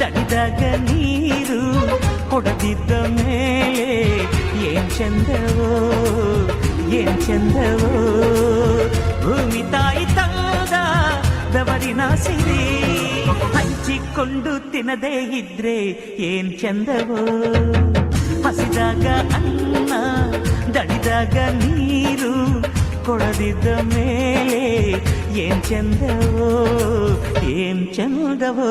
ದಣಿದಾಗ ನೀರು ಕೊಡದಿದ್ದ ಮೇಲೆ ಏನ್ ಚಂದವೋ ಏನ್ ಚಂದವೋ ಭೂಮಿ ತಾಯಿ ತಂದ ಬೆವರಿನ ಸಿರಿ ಹಂಚಿಕೊಂಡು ತಿನ್ನದೇ ಇದ್ರೆ ಏನ್ ಚಂದವೋ ಹಸಿದಾಗ ಅನ್ನ ದಣಿದಾಗ ನೀರು ಕೊಡದಿದ್ದ ಮೇಲೆ ಏನ್ ಚಂದವೋ ಏನ್ ಚಂದವೋ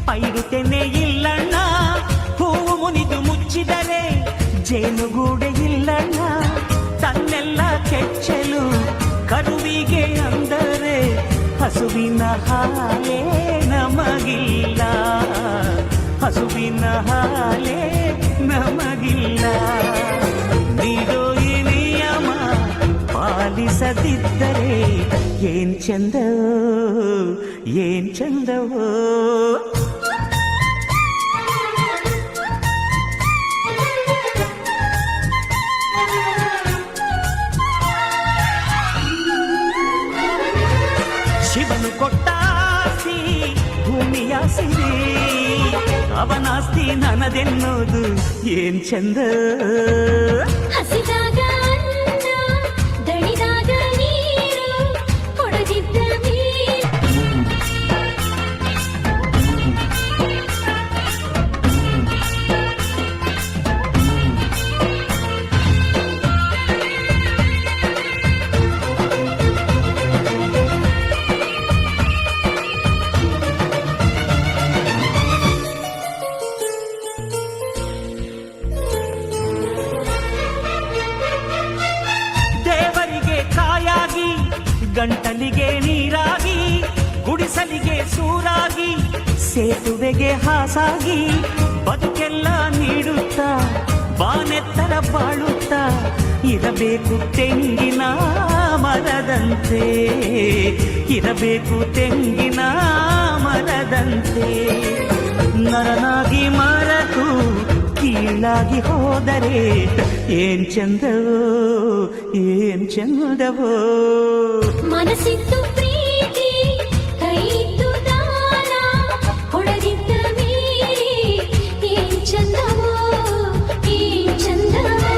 ಪೈರುತೆನೆ ಇಲ್ಲಣ್ಣ ಹೂವು ಮುನಿದು ಮುಚ್ಚಿದರೆ ಜೇನುಗೂಡೆ ಇಲ್ಲಣ್ಣ ತನ್ನೆಲ್ಲ ಕೆಚ್ಚಲು ಕರುವಿಗೆ ಅಂದರೆ ಹಸುವಿನ ಹಾಲೇ ನಮಗಿಲ್ಲ ಹಸುವಿನ ಹಾಲೇ ನಮಗಿಲ್ಲ ನೀಡೋ ಈ ನಿಯಮ ಪಾಲಿಸದಿದ್ದರೆ ಏನ್ ಚಂದವೋ ಏನ್ ಚಂದವೋ ಶಿವನು ಕೊಟ್ಟಾಸ್ತಿ ಭೂಮಿಯ ಸಿರಿ ಅವನಾಸ್ತಿ ನನದೆನ್ನೋದು ಏನ್ ಚಂದ ಹಸಿದಾಗ ಅನ್ನ ದಣಿದಾಗ ನೀರು ಕೊಡದಿದ್ದ ಗಂಟಲಿಗೆ ನೀರಾಗಿ ಗುಡಿಸಲಿಗೆ ಸೂರಾಗಿ ಸೇತುವೆಗೆ ಹಾಸಾಗಿ ಬದುಕೆಲ್ಲ ನೀಡುತ್ತಾ ಬಾನೆತ್ತರ ಬಾಳುತ್ತಾ ಇರಬೇಕು ತೆಂಗಿನ ಮರದಂತೆ ಇರಬೇಕು ತೆಂಗಿನ ಮರದಂತೆ ನರನಾಗಿ ಮರತು ಕೀಳಾಗಿ ಹೋದರೆ ಏನ್ ಚಂದವೋ ಏನ್ ಚಂದವೋ ಮನಸ್ಸಿತ್ತು ಪ್ರೀತಿ ಕೈಯಿತ್ತು ದಾನ ಕೊಡದಿದ್ದ ಮೀರಿ ಏನ್ ಚಂದವೋ ಏನ್ ಚಂದವೋ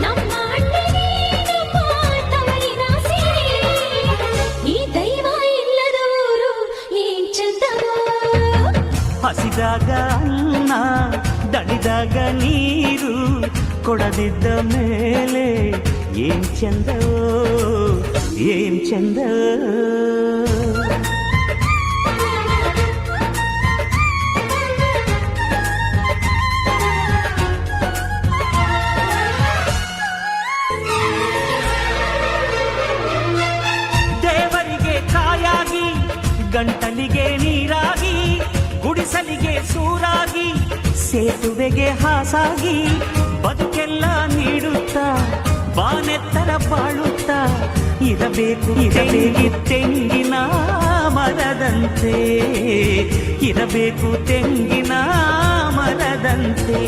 ನಮ್ಮ ಅಣ್ಣನೇ ನಮ್ಮ ತವರಿನ ಸಿರಿ ಈ ದೈವ ಇಲ್ಲದ ಊರು ಏನ್ ಚಂದವೋ ಹಸಿದಾಗ ಅನ್ನ ದಣಿದಾಗ ನೀರು ಕೊಡದಿದ್ದ ಮೇಲೆ ಏನ್ ಚಂದವೋ ಏನ್ ಚಂದವೋ ದೇವರಿಗೆ ಕಾಯಾಗಿ ಗಂಟಲಿಗೆ ನೀರಾಗಿ ಗುಡಿಸಲಿಗೆ ಸೂರಾಗಿ ಸೇತುವೆಗೆ ಹಾಸಾಗಿ ಬದುಕೆಲ್ಲ ನೀಡುತ್ತಾ ಬಾನೆತ್ತರ ಬಾಳುತ್ತಾ ಇರಬೇಕು ತೆಂಗಿನ ಮರದಂತೆ ಇರಬೇಕು ತೆಂಗಿನ ಮರದಂತೆ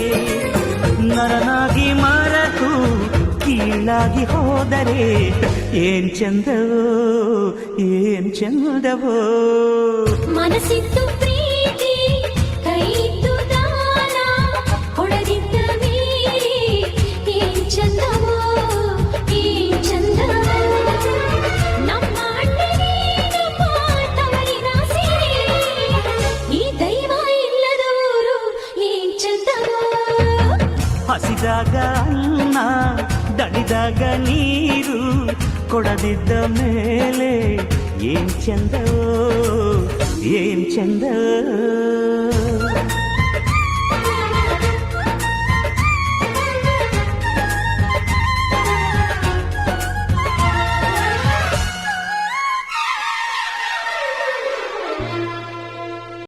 ನರನಾಗಿ ಮರತು ಕೀಳಾಗಿ ಹೋದರೆ ಏನ್ ಚಂದವೋ ಏನ್ ಚಂದವೋ ಮನಸ್ಸಿತ್ತು ಪ್ರೀತಿ ಕೈಯಿತ್ತು ದಾನ ಕೊಡದಿದ್ದ ಮೀರಿ ಏನ್ ಚಂದವೋ ಏನ್ ಚಂದವೋ ನಮ್ಮ ಅಣ್ಣನೇ ನಮ್ಮ ತವರಿನ ಸಿರಿ ಈ ದೈವ ಇಲ್ಲದ ಊರು ಏನ್ ಚಂದವೋ ಹಸಿದಾಗ ಅನ್ನ ದಣಿದಾಗ ನೀರು ಕೊಡದಿದ್ದ ಮೇಲೆ ಏನ್ ಚಂದವೋ ಏನ್ ಚಂದವೋ